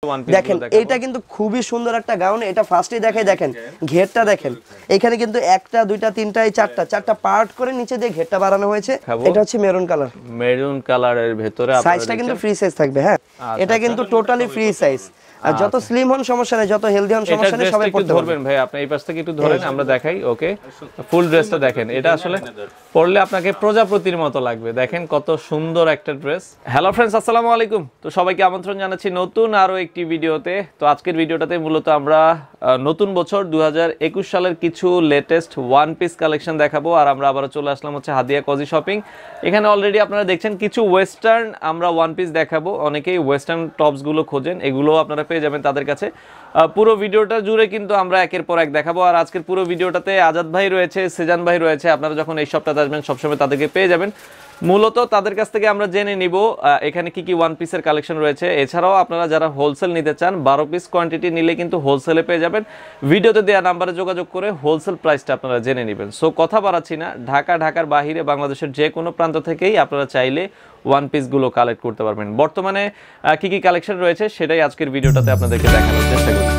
দেখেন এটা কিন্তু খুবই সুন্দর একটা গাউন। এটা ফার্স্টে দেখাই, দেখেন ঘেরটা দেখেন, এখানে কিন্তু একটা দুইটা তিনটা চারটা পার্ট করে নিচে দিয়ে ঘেরটা বানানো হয়েছে। এটা হচ্ছে মেরুন কালার, মেরুন কালারের ভিতরে সাইজটা কিন্তু ফ্রি সাইজ থাকবে। হ্যাঁ, এটা কিন্তু টোটালি ফ্রি সাইজ। আর যত স্লিম হন সমস্যা নেই, যত হেলদি হন সমস্যা নেই, সবাই পড়তে পারবেন। ভাই আপনি এই পাশ থেকে একটু ধরেন, আমরা দেখাই। ওকে, ফুল ড্রেসটা দেখেন, এটা আসলে পরলে আপনাকে প্রজাপতির মতো লাগবে। দেখেন কত সুন্দর একটা ড্রেস। হ্যালো ফ্রেন্ডস, আসসালামু আলাইকুম। তো সবাইকে আমন্ত্রণ জানাচ্ছি নতুন আরো একটি ভিডিওতে। তো আজকের ভিডিওটাতে মূলত আমরা নতুন বছর 2021 সালের কিছু লেটেস্ট ওয়ান পিস কালেকশন দেখাবো। আর আমরা আবারও চলে আসলাম হচ্ছে হাদিয়া কজি শপিং। এখানে অলরেডি আপনারা দেখছেন কিছু ওয়েস্টার্ন আমরা ওয়ান পিস দেখাবো। অনেকেই ওয়েস্টার্ন টপস গুলো খোঁজেন, এগুলো আপনারা পেয়ে যাবেন তাদের কাছে। পুরো ভিডিওটা জুড়ে কিন্তু আমরা একের পর এক দেখাবো। আর আজকের পুরো ভিডিওটাতে আজাদ ভাই রয়েছে, সেজান ভাই রয়েছে। আপনারা যখন এই সপ্তাহে আসবেন সবসময় তাদেরকে পেয়ে যাবেন। মূলত তাদের কাছ থেকে আমরা জেনে নিব এখানে কি কি ওয়ান পিসের কালেকশন রয়েছে। এছাড়াও আপনারা যারা হোলসেল নিতে চান, 12 পিস কোয়ান্টিটি নিলে কিন্তু হোলসেলে পেয়ে যাবেন। ভিডিওতে দেওয়া নাম্বারে যোগাযোগ করে হোলসেল প্রাইসটা আপনারা জেনে নেবেন। সো কথা বাড়াচ্ছি না, ঢাকার বাইরে বাংলাদেশের যে কোনো প্রান্ত থেকেই আপনারা চাইলে ওয়ান পিসগুলো কালেক্ট করতে পারবেন। বর্তমানে কি কি কালেকশন রয়েছে সেটাই আজকের ভিডিওটাতে আপনাদেরকে দেখানোর চেষ্টা করছি।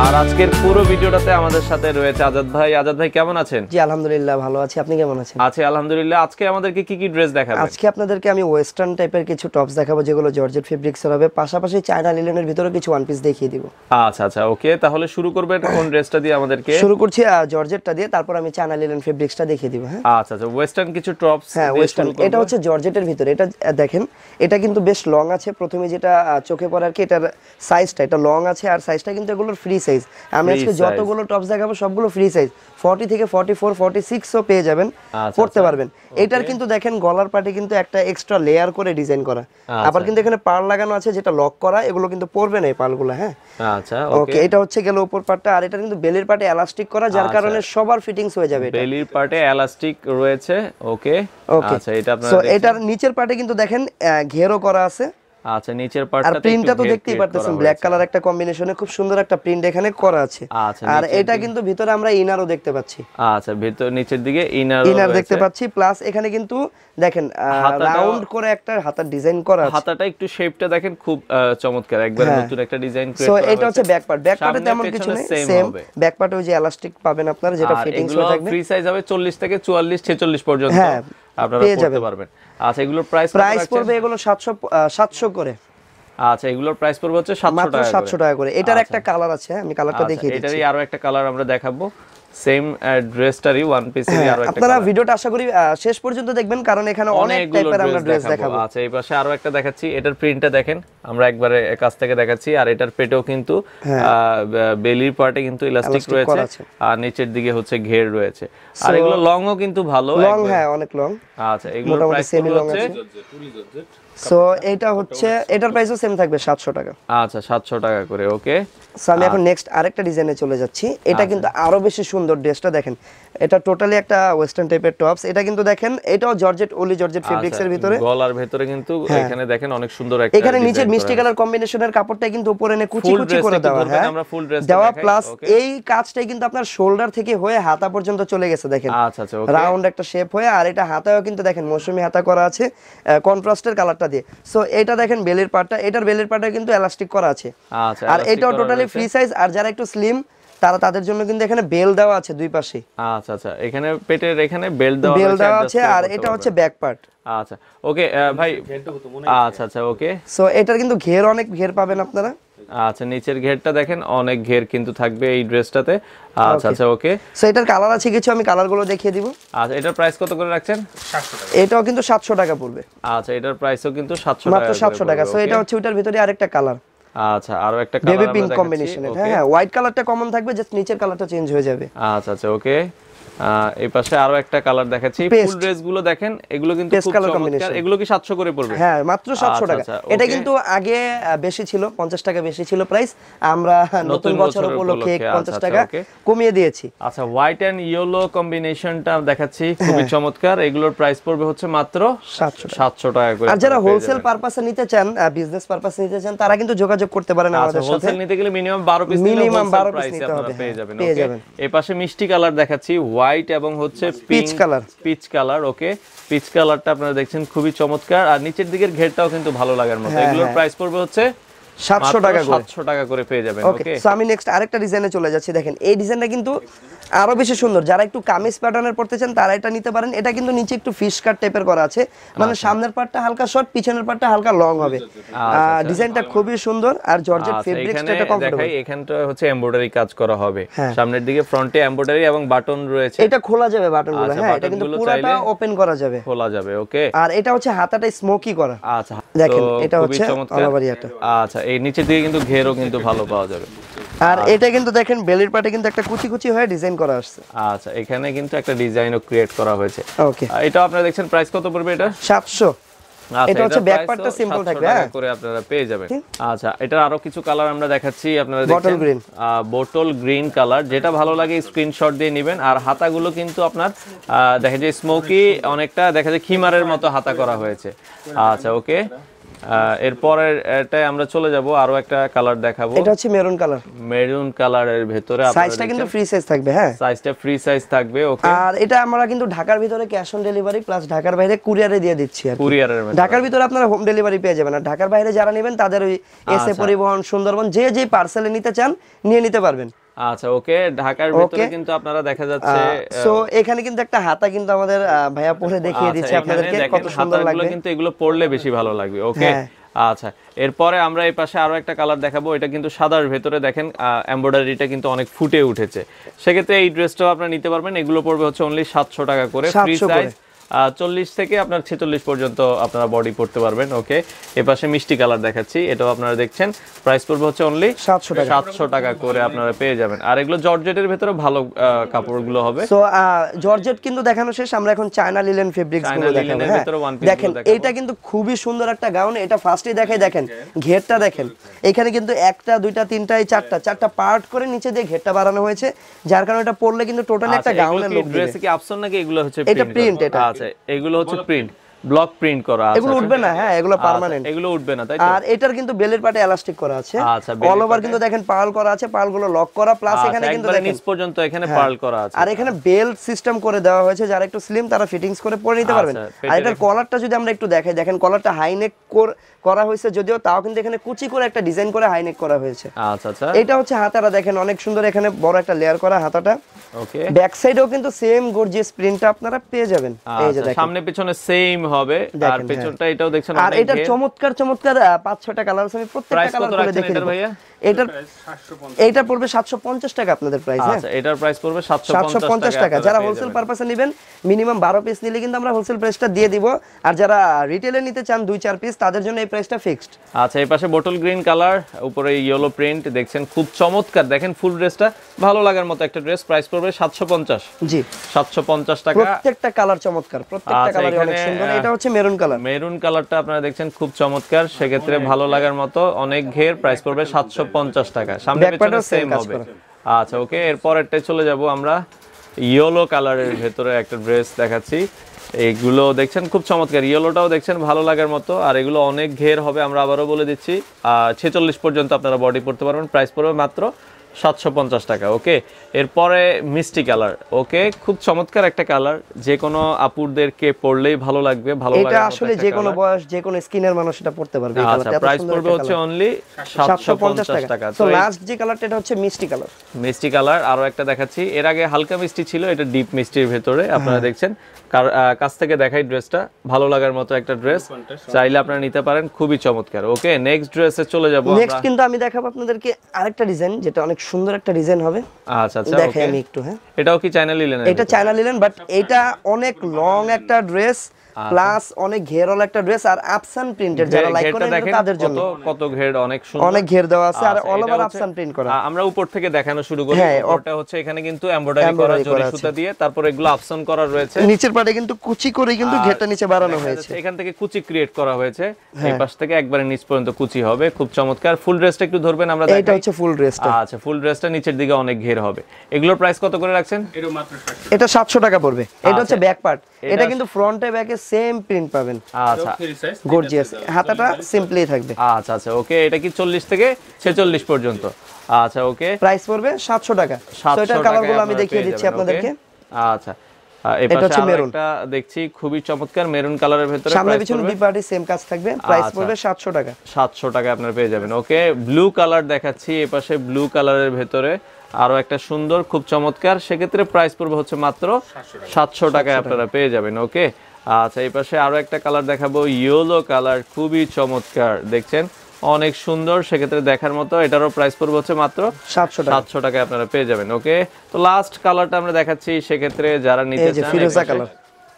আর আজকের পুরো ভিডিওটাতে আমাদের সাথে রয়েছে আজাদ ভাই। আজাদ ভাই কেমন আছেন? জি আলহামদুলিল্লাহ ভালো আছি, আপনি কেমন আছেন? আছি আলহামদুলিল্লাহ। আজকে আমাদেরকে কি কি ড্রেস দেখাবেন? আজকে আপনাদেরকে আমি ওয়েস্টার্ন টাইপের কিছু টপস দেখাবো, যেগুলো জর্জেট ফেব্রিক্সের হবে। পাশাপাশি চায়না লিনেনের ভিতরে কিছু ওয়ান পিস দেখিয়ে দিব। আচ্ছা ওকে, তাহলে শুরু করবেন কোন ড্রেসটা দিয়ে? আমাদেরকে শুরু করছি জর্জেটটা দিয়ে, তারপর আমি চায়না লিনেন ফেব্রিক্সটা দেখিয়ে দিব। হ্যাঁ আচ্ছা ওয়েস্টার্ন কিছু টপস। হ্যাঁ ওয়েস্টার্ন, এটা হচ্ছে জর্জেটের ভিতরে। এটা দেখেন, এটা কিন্তু বেশ লং আছে। প্রথমে যেটা চোখে পড়ে আর কি, এটার সাইজটা এটা লং আছে, আর সাইজটা কিন্তু এগুলোর ফ্রি সাইজ। আমি আজকে যতগুলো টপস দেখাবো সবগুলো ফ্রি সাইজ, 40 থেকে 44 46 ও পেয়ে যাবেন, পড়তে পারবেন। এটার কিন্তু দেখেন গলার পাটে কিন্তু একটা এক্সট্রা লেয়ার করে ডিজাইন করা, আবার কিন্তু এখানে পার্ল লাগানো আছে যেটা লক করা, এগুলো কিন্তু পড়বে না এই পার্লগুলো। হ্যাঁ আচ্ছা ওকে, এটা হচ্ছে গেল উপর পাটটা। আর এটা কিন্তু বেলির পাটে এলাস্টিক করা, যার কারণে সবার ফিটিংস হয়ে যাবে। বেলির পাটে এলাস্টিক রয়েছে। ওকে আচ্ছা, এটা আপনারা সো এটার নিচের পাটে কিন্তু দেখেন ঘেরও করা আছে। আচ্ছা নিচের পার্টটাতে আর প্রিন্টটা তো দেখতেই পারতেছেন, ব্ল্যাক কালার একটা কম্বিনেশনে খুব সুন্দর একটা প্রিন্ট এখানে করা আছে। আর এটা কিন্তু ভিতরে আমরা ইনারও দেখতে পাচ্ছি। আচ্ছা ভিতর নিচের দিকে ইনার দেখতে পাচ্ছি। প্লাস এখানে কিন্তু দেখেন রাউন্ড করে একটা হাতার ডিজাইন করা আছে। হাতাটা একটু শেপটা দেখেন খুব চমৎকার, একবার নতুন একটা ডিজাইন ক্রিয়েট করা হয়েছে। সো এটা হচ্ছে ব্যাক পার্ট। ব্যাক পার্টে তেমন কিছু নেই, সেম ব্যাক পার্টে ওই যে এলাস্টিক পাবেন আপনারা, যেটা ফিটিংস হয়ে থাকবে। ফ্রি সাইজ হবে 40 থেকে 44 46 পর্যন্ত আপনারা পড়তে পারবেন। আচ্ছা এগুলোর প্রাইস পড়বে এগুলো 700 করে। আচ্ছা এগুলোর প্রাইস পড়বে হচ্ছে 700 টাকা করে। এটার একটা কালার আছে, আমি কালারটা দেখিয়ে দিচ্ছি। এটারই আরো একটা কালার আমরা দেখাবো, সেম ড্রেসটারই ওয়ান পিসেরই আরো একটা। আপনারা ভিডিওটা আশা করি শেষ পর্যন্ত দেখবেন, কারণ এখানে অনেক টাইপের আমরা ড্রেস দেখাবো। আচ্ছা এই পাশে আরো একটা দেখাচ্ছি, এটার প্রিন্টটা দেখেন, আমরা একবারে কাছ থেকে দেখাচ্ছি। আর এটার পেটেও কিন্তু বেলির পার্টে কিন্তু ইলাস্টিক রয়েছে, আর নিচের দিকে হচ্ছে ঘের রয়েছে। আর এগুলো লংও কিন্তু ভালো, লং হ্যাঁ অনেক লং। আচ্ছা এগুলোর প্রাইস হচ্ছে সো এটা হচ্ছে, এটার প্রাইসও সেম থাকবে 700 টাকা। আচ্ছা 700 টাকা করে। ওকে, সো আমি এখন নেক্সট আরেকটা ডিজাইনে চলে যাচ্ছি। এটা কিন্তু আরো বেশি সুন্দর। ড্রেসটা দেখেন, এটা টোটালি একটা ওয়েস্টার্ন টাইপের টপস। এটা কিন্তু দেখেন, এটাও জর্জেট, ওলি জর্জেট ফেব্রিক্সের ভিতরে। গলার ভিতরে কিন্তু এখানে দেখেন অনেক সুন্দর একটা, এখানে নিচে মিষ্টি কালার কম্বিনেশনের কাপড়টা কিন্তু উপরে নে কুচি কুচি করে দেওয়া। হ্যাঁ আমরা ফুল ড্রেস দেওয়া, প্লাস এই কাজটাই কিন্তু আপনার শোল্ডার থেকে হয়ে হাতা পর্যন্ত চলে গেছে। দেখেন আচ্ছা ওকে, রাউন্ড একটা শেপ হয়ে। আর এটা হাতায়ও কিন্তু দেখেন মৌসুমী হাতা করা আছে কন্ট্রাস্টের কালারটা দিয়ে। সো এটা দেখেন বেলির পাটটা, এটার বেলির পাটে কিন্তু এলাস্টিক করা আছে। আচ্ছা আর এটাও টোটালি ফ্রি সাইজ। আর যারা একটু স্লিম তাদের জন্য কিন্তু এখানে বেল দেওয়া আছে দুই পাশে। আচ্ছা এখানে পেটের এখানে বেল দেওয়া আছে। আর এটা হচ্ছে ব্যাক পার্ট। আচ্ছা ওকে ভাই, আচ্ছা ওকে। সো এটার কিন্তু অনেক ঘের পাবেন আপনারা। আচ্ছা নিচের ঘেরটা দেখেন, অনেক ঘের কিন্তু থাকবে এই ড্রেসটাতে। আচ্ছা ওকে। সো এটার কালার আছে কিছু, আমি কালারগুলো দেখিয়ে দিব। আচ্ছা এটার প্রাইস কত করে রাখছেন? 700 টাকা। এটাও কিন্তু 700 টাকা পড়বে। আচ্ছা এটার প্রাইসও কিন্তু 700 টাকা, মাত্র 700 টাকা। সো এটা হচ্ছে ওটার ভিতরে আরেকটা কালার। আচ্ছা আরো একটা কালার বেবি পিঙ্ক কম্বিনেশনে। হ্যাঁ হোয়াইট কালারটা কমন থাকবে, জাস্ট নিচের কালারটা চেঞ্জ হয়ে যাবে। আচ্ছা ওকে। এই পাশে আরো একটা কালার দেখাচ্ছি। ফুল ড্রেস গুলো দেখেন, এগুলো কিন্তু খুব চমৎকার। এগুলো কি 700 করে পড়বে? হ্যাঁ মাত্র 700 টাকা। এটা কিন্তু আগে বেশি ছিল, 50 টাকা বেশি ছিল প্রাইস। আমরা নতুন বছর উপলক্ষে 50 টাকা কমিয়ে দিয়েছি। আচ্ছা হোয়াইট এন্ড ইয়েলো কম্বিনেশনটা দেখাচ্ছি, খুবই চমৎকার। এগুলোর প্রাইস পড়বে হচ্ছে মাত্র 700 টাকা করে। আর যারা হোলসেল পারপাসে নিতে চান, বিজনেস পারপাসে নিতে চান, তারা কিন্তু যোগাযোগ করতে পারেন আমাদের সাথে। হোলসেল নিতে গেলে মিনিমাম 12 পিস নিতে হবে, পেয়ে যাবেন। এই পাশে মিষ্টি কালার দেখাচ্ছি, হোয়াইট হোয়াইট এবং হচ্ছে পিচ কালার। পিচ কালার, ওকে। পিচ কালারটা আপনারা দেখছেন খুবই চমৎকার, আর নিচের দিকের ঘেরটাও কিন্তু ভালো লাগার মতো। এগুলোর প্রাইস পড়বে হচ্ছে 700 টাকা করে। 700 টাকা করে পেয়ে যাবেন, ওকে। সো আমি নেক্সট আরেকটা ডিজাইনে চলে যাচ্ছি। দেখেন এই ডিজাইনটা কিন্তু আরো বেশি সুন্দর। যারা একটু কামিজ প্যাটার্নের পড়তে চান তারা এটা নিতে পারেন। এটা কিন্তু নিচে একটু ফিশ কাট টাইপের করা আছে, মানে সামনের পার্টটা হালকা শর্ট, পিছনের পার্টটা হালকা লং হবে। ডিজাইনটা খুবই সুন্দর, আর জর্জেট ফেব্রিক্সটা এটা কমফোর্টেবল। দেখাই এখানটা হচ্ছে এমব্রয়ডারি কাজ করা হবে, সামনের দিকে ফ্রন্টে এমব্রয়ডারি এবং বাটন রয়েছে। এটা খোলা যাবে বাটনগুলো, হ্যাঁ এটা কিন্তু পুরোটা ওপেন করা যাবে, খোলা যাবে, ওকে। আর এটা হচ্ছে হাতাটা স্মোকি করা। আচ্ছা, দেখেন এটা হচ্ছে অলাবারিয়াটা। আচ্ছা, এই নিচের দিকে কিন্তু ঘেরও কিন্তু ভালো পাওয়া যাবে। আর এটা কিন্তু দেখেন বেলির পাটে কিন্তু একটা কুচি কুচি হয়ে ডিজাইন করা আসছে। আচ্ছা, এখানে কিন্তু একটা ডিজাইনও ক্রিয়েট করা হয়েছে, ওকে। এটা আপনারা দেখছেন প্রাইস কত পড়বে এটা? 700। এটা হচ্ছে ব্যাক পার্টটা সিম্পল থাকবে, হ্যাঁ করে আপনারা পেয়ে যাবেন। আচ্ছা, এটার আরো কিছু কালার আমরা দেখাচ্ছি, আপনারা দেখেন bottle green, bottle green colour. যেটা ভালো লাগে স্ক্রিনশট দিয়ে নেবেন। আর হাতাগুলো কিন্তু আপনার দেখা যায় স্মোকি, অনেকটা দেখা যায় খিমারের মতো হাতা করা হয়েছে। আচ্ছা, ওকে। এরপরে এটাই আমরা চলে যাব, আরো একটা কালার দেখাবো। এটা হচ্ছে মেরুন কালার। মেরুন কালারের ভিতরে সাইজটা কিন্তু ফ্রি সাইজ থাকবে, হ্যাঁ সাইজটা ফ্রি সাইজ থাকবে, ওকে। আর এটা আমরা কিন্তু ঢাকার ভিতরে ক্যাশ অন ডেলিভারি প্লাস ঢাকার বাইরে কুরিয়ারে দিয়ে দিচ্ছি। আর কুরিয়ারের ঢাকার ভিতরে আপনারা হোম ডেলিভারি পেয়ে যাবেন, আর ঢাকার বাইরে যারা নেবেন তাদের ওই এসএ পরিবহন, সুন্দরবন, যে যে পার্সেলে নিতে চান নিয়ে নিতে পারবেন। আচ্ছা, ওকে। ঢাকার ভিতরে কিন্তু আপনারা দেখা যাচ্ছে, সো এখানে কিন্তু একটা হাতা কিন্তু আমাদের ভাইয়া পরে দেখিয়ে দিচ্ছে আপনাদেরকে, কত সুন্দর লাগবে। কিন্তু এগুলো পরলে বেশি ভালো লাগবে, ওকে। আচ্ছা, এরপরে আমরা এই পাশে আরো একটা কালার দেখাবো। এটা কিন্তু সাদার ভেতরে দেখেন এমব্রয়ডারিটা কিন্তু অনেক ফুটে উঠেছে। সেক্ষেত্রে এই ড্রেসটাও আপনারা নিতে পারবেন। এগুলো পড়বে হচ্ছে অনলি 700 টাকা করে, ফ্রি সাইজ 40 থেকে আপনার 46 পর্যন্ত আপনারা বডি পড়তে পারবেন, ওকে। এপাশে মিষ্টি কালার দেখাচ্ছি, এটাও আপনারা দেখছেন প্রাইস পড়বে হচ্ছে অনলি 700 টাকা করে আপনারা পেয়ে যাবেন। আর এগুলো জর্জেটের ভিতরে ভালো কাপড়গুলো হবে। সো জর্জেট কিন্তু দেখানো শেষ, আমরা এখন চায়না লিলেন ফেব্রিক্স গুলো দেখাবো। দেখেন এটা কিন্তু খুবই সুন্দর একটা গাউন। এটা ফার্স্টে দেখাই, দেখেন ঘেরটা দেখেন, এখানে কিন্তু একটা দুইটা তিনটা চারটা পার্ট করে নিচে দিয়ে ঘেরটা বানানো হয়েছে, যার কারণে এটা পরলে কিন্তু টোটালি একটা গাউনের লুক দিবে। ড্রেস কি অপশন নাকি এগুলো হচ্ছে এটা প্রিন্ট? এটা এগুলো হচ্ছে প্রিন্ট, ব্লক প্রিন্ট করা আছে। এগুলো উঠবে না, হ্যাঁ এগুলো পার্মানেন্ট, এগুলো উঠবে না, তাই তো। আর এটার কিন্তু বেলের পাটে এলাস্টিক করা আছে। আচ্ছা, অল ওভার কিন্তু দেখেন পার্ল করা আছে, পার্লগুলো লক করা, প্লাস এখানে কিন্তু দেখেন নিচ পর্যন্ত এখানে পার্ল করা আছে। আর এখানে বেল সিস্টেম করে দেওয়া হয়েছে, যারা একটু স্লিম তারা ফিটিংস করে পরে নিতে পারবেন। আর এটার কলারটা যদি আমরা একটু দেখাই, দেখেন কলারটা হাই নেক করা হয়েছে, যদিও তাও কিন্তু এখানে কুচি করে একটা ডিজাইন করে হাই নেক করা হয়েছে। আচ্ছা আচ্ছা, এটা হচ্ছে হাতাটা দেখেন অনেক সুন্দর, এখানে বড় একটা লেয়ার করা হাতাটা, ওকে। ব্যাক সাইডেও কিন্তু সেম গর্জিয়াস প্রিন্টটা আপনারা পেয়ে যাবেন। এই যে দেখেন সামনে পিছনে সেম হবে, আর পেছনটা এটাও দেখছেন। আর এটা চমৎকার চমৎকার 5-6টা কালার আছে, আমি প্রত্যেকটা কালার করে দেখিয়ে দেব ভাইয়া। এটা পড়বে 750 টাকা আপনাদের প্রাইস। আচ্ছা, এটার প্রাইস পড়বে 750 টাকা। যারা হোলসেল পারপাসে নেবেন মিনিমাম 12 পিস নিলে কিন্তু আমরা হোলসেল প্রাইসটা দিয়ে দিব, আর যারা রিটেলে নিতে চান 2-4 পিস তাদের জন্য এই প্রাইসটা ফিক্সড। আচ্ছা, এই পাশে বটল গ্রিন কালার, উপরে ইয়েলো প্রিন্ট দেখছেন, খুব চমৎকার। দেখেন ফুল ড্রেসটা ভালো লাগার মতো একটা ড্রেস, প্রাইস পড়বে 750। জি, 750 টাকা। প্রত্যেকটা কালার চমৎকার, প্রত্যেকটা কালারই অনেক সুন্দর। এটা হচ্ছে মেরুন কালার। মেরুন কালারটা আপনারা দেখছেন খুব চমৎকার, সেক্ষেত্রে ভালো লাগার মতো, অনেক ঘের, প্রাইস পড়বে 750 টাকা। সামনে পেছনে সেম হবে। আচ্ছা, ওকে। এরপরেরটাই চলে যাব আমরা, ইয়েলো কালারের ভেতরে একটা ড্রেস দেখাচ্ছি। এইগুলো দেখছেন খুব চমৎকার, ইয়েলোটাও দেখছেন ভালো লাগার মতো, আর এগুলো অনেক ঘের হবে, আমরা আবারও বলে দিচ্ছি। 46 পর্যন্ত আপনারা বডি পড়তে পারবেন, প্রাইস পড়বে মাত্র 750 টাকা, ওকে। এরপরে মিষ্টি কালার, ওকে, খুব চমৎকার একটা কালার, যে কোনো আপুরদেরকে পরলেই ভালো লাগবে, ভালো লাগবে। এটা আসলে যে কোনো বয়স, যে কোনো স্কিনের মানুষ এটা পড়তে পারবে। এই কালারটা প্রাইস পড়বে হচ্ছে অনলি 750 টাকা। তো লাস্ট যে কালারটা এটা হচ্ছে মিষ্টি কালার। মিষ্টি কালার আরো একটা দেখাচ্ছি। এর আগে হালকা মিষ্টি ছিল, এটা ডিপ মিষ্টির ভেতরে আপনারা দেখছেন। কাছ থেকে দেখাই ড্রেসটা, ভালো লাগার মতো একটা ড্রেস, চাইলে আপনারা নিতে পারেন, খুবই চমৎকার, ওকে। নেক্সট ড্রেসে চলে যাব আমরা। নেক্সট কিন্তু আমি দেখাবো আপনাদেরকে আরেকটা ডিজাইন, যেটা অনেক সুন্দর একটা ডিজাইন হবে। আচ্ছা আচ্ছা, দেখাই আমি একটু। হ্যাঁ, এটাও কি চায়না লিলেন? এটা চায়না লিলেন, বাট এটা অনেক লং একটা ড্রেস, প্লাস অনেক ঘেরওয়ালা একটা ড্রেস, আর আফসান প্রিন্টের যারা লাইক করেন তাদের জন্য। কত ঘের, অনেক সুন্দর, অনেক ঘের দেওয়া আছে, আর অল ওভার আফসান প্রিন্ট করা। আমরা উপর থেকে দেখানো শুরু করি। ওটা হচ্ছে এখানে কিন্তু এমব্রয়ডারি করা, জরি সুতা দিয়ে, তারপর এগুলো আফসান করা রয়েছে। নিচের পাটে কিন্তু কুচি করে কিন্তু ঘেরটা নিচে বাড়ানো হয়েছে, এখান থেকে কুচি ক্রিয়েট করা হয়েছে। এই পাশ থেকে একবারে নিচ পর্যন্ত কুচি হবে, খুব চমৎকার। ফুল ড্রেসটা একটু ধরবেন, আমরা দেখাই। এটা হচ্ছে ফুল ড্রেসটা। আচ্ছা, ফুল ড্রেসটা নিচের দিকে অনেক ঘের হবে। এগুলোর প্রাইস কত করে রাখছেন? এটা 700 টাকা পড়বে। এটা হচ্ছে ব্যাক পার্ট, এটা কিন্তু ফ্রন্টে ব্যাকে সেম প্রিন্ট পাবেন। আচ্ছা, গর্জিয়াস, হাতাটা সিম্পলি থাকবে। আচ্ছা আচ্ছা, ওকে। এটা কি 40 থেকে 46 পর্যন্ত? আচ্ছা, ওকে। প্রাইস পড়বে 700 টাকা। তো এটার কালারগুলো আমি দেখিয়ে দিচ্ছি আপনাদেরকে। আচ্ছা এই পাশে আরেকটা দেখছি খুবই চমৎকার মেরুন কালারের ভিতরে সামনে পিছনে দুই পার্টি সেম কাজ থাকবে প্রাইস পড়বে 700 টাকা 700 টাকা আপনারা পেয়ে যাবেন ওকে ব্লু কালার দেখাচ্ছি এই পাশে ব্লু কালারের ভিতরে আরো একটা সুন্দর খুব চমৎকার সেক্ষেত্রে প্রাইস পড়বে হচ্ছে মাত্র 700 টাকায় আপনারা পেয়ে যাবেন ওকে আচ্ছা এই পাশে আরো একটা কালার দেখাবো ইয়েলো কালার খুবই চমৎকার দেখছেন অনেক সুন্দর সেক্ষেত্রে দেখার মতো এটারও প্রাইস পড়বে হচ্ছে মাত্র 700 টাকায় আপনারা পেয়ে যাবেন ওকে তো লাস্ট কালারটা আমরা দেখাচ্ছি সেক্ষেত্রে যারা নিতে চান ফিরোজা কালার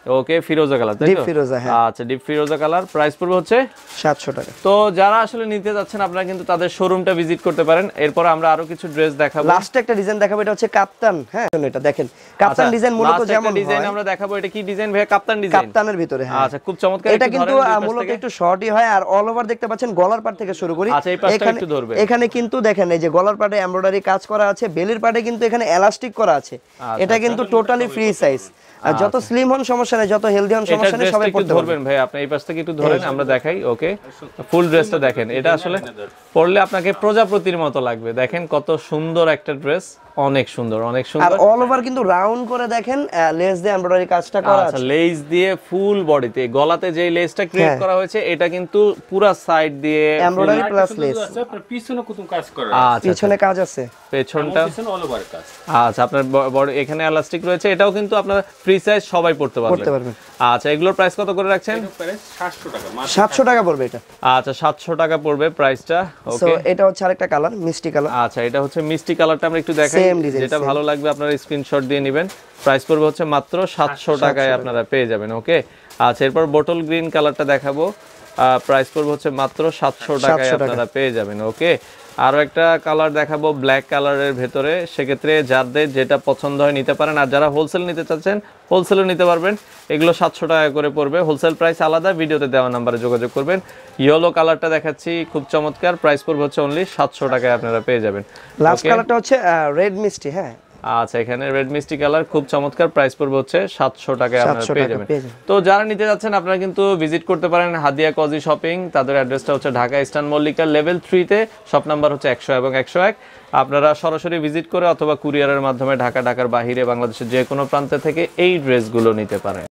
ওকে ফিরোজা কালার তাই তো ডিপ ফিরোজা হ্যাঁ আচ্ছা ডিপ ফিরোজা কালার প্রাইস পড়বে হচ্ছে 700 টাকা তো যারা আসলে নিতে যাচ্ছেন আপনারা কিন্তু তাদের শোরুমটা ভিজিট করতে পারেন এরপর আমরা আরো কিছু ড্রেস দেখাবো লাস্ট একটা ডিজাইন দেখাবো এটা হচ্ছে কাপ্তান হ্যাঁ এটা দেখেন কাপ্তান ডিজাইন মূলত যেমন ডিজাইন আমরা দেখাবো এটা কি ডিজাইন ভাই কাপ্তান ডিজাইন কাপ্তানের ভিতরে হ্যাঁ আচ্ছা খুব চমৎকার এটা কিন্তু মূলত একটু শর্টই হয় আর অল ওভার দেখতে পাচ্ছেন গলার পাট থেকে শুরু করি আচ্ছা এই পাশটা একটু ধরবে এখানে কিন্তু দেখেন এই যে গলার পাটে এমব্রয়ডারি কাজ করা আছে বেলির পাটে কিন্তু এখানে এলাস্টিক করা আছে এটা কিন্তু টোটালি ফ্রি সাইজ আর যত স্লিম হন সমস্যা নেই যত হেলদি হন সমস্যা নেই সবাই পড়তে ধরবেন ভাই আপনি এই পাশ থেকে একটু ধরেন আমরা দেখাই ওকে ফুল ড্রেসটা দেখেন এটা আসলে পরলে আপনাকে প্রজাপতির মতো লাগবে দেখেন কত সুন্দর একটা ড্রেস অনেক সুন্দর অনেক সুন্দর আর অল ওভার কিন্তু রাউন্ড করে দেখেন লেস দিয়ে এমব্রয়ডারি কাজটা করা আছে আচ্ছা লেস দিয়ে ফুল বডিতে গলাতে যে লেসটা ক্রিয়েট করা হয়েছে এটা কিন্তু পুরো সাইড দিয়ে এমব্রয়ডারি প্লাস লেস পিছনে কত কাজ করা আচ্ছা পিছনে কাজ আছে পেছনটা পিছনে অল ওভার কাজ আচ্ছা আপনার বড় এখানে এলাস্টিক রয়েছে এটাও কিন্তু আপনার ফ্রি সাইজ সবাই পড়তে পারবেন আচ্ছা এগুলোর প্রাইস কত করে রাখছেন প্রাইস 700 টাকা 700 টাকা পড়বে এটা আচ্ছা 700 টাকা পড়বে প্রাইসটা সো ওকে এটা হচ্ছে আরেকটা কালার মিষ্টি কালার আচ্ছা এটা হচ্ছে মিষ্টি কালারটা আমরা একটু দেখাই যেটা ভালো লাগবে আপনারা স্ক্রিনশট দিয়ে নেবেন প্রাইস পড়বে হচ্ছে মাত্র 700 টাকায় আপনারা পেয়ে যাবেন ওকে আচ্ছা এরপর বটল গ্রিন কালারটা দেখাবো প্রাইস পড়বে হচ্ছে মাত্র 700 টাকায় আপনারা পেয়ে যাবেন ওকে আরো একটা কালার দেখাবো ব্ল্যাক কালারের ভেতরে সেক্ষেত্রে যাদের যেটা পছন্দ হয় নিতে পারেন আর যারা হোলসেল নিতে চাচ্ছেন হোলসেলও নিতে পারবেন এগুলো 700 টাকা করে পড়বে হোলসেল প্রাইস আলাদা ভিডিওতে দেওয়া নাম্বারে যোগাযোগ করবেন ইয়েলো কালারটা দেখাচ্ছি খুব চমৎকার প্রাইস পড়বে হচ্ছে অনলি 700 টাকায় আপনারা পেয়ে যাবেন লাস্ট কালারটা হচ্ছে রেড মিষ্টি হ্যাঁ আচ্ছা এখানে রেড মিষ্টি কালার খুব চমৎকার প্রাইস পড়বে হচ্ছে 700 টাকায় আপনারা পেয়ে যাবেন তো যারা নিতে যাচ্ছেন আপনারা কিন্তু ভিজিট করতে পারেন হাদিয়া কজি শপিং তাদের অ্যাড্রেসটা হচ্ছে ঢাকা ইস্টার্ন মল্লিকা লেভেল 3 তে শপ নাম্বার হচ্ছে 100 এবং 101 আপনারা সরাসরি ভিজিট করে অথবা কুরিয়ারের মাধ্যমে ঢাকার বাইরে বাংলাদেশের যে কোনো প্রান্ত থেকে এই ড্রেসগুলো নিতে পারেন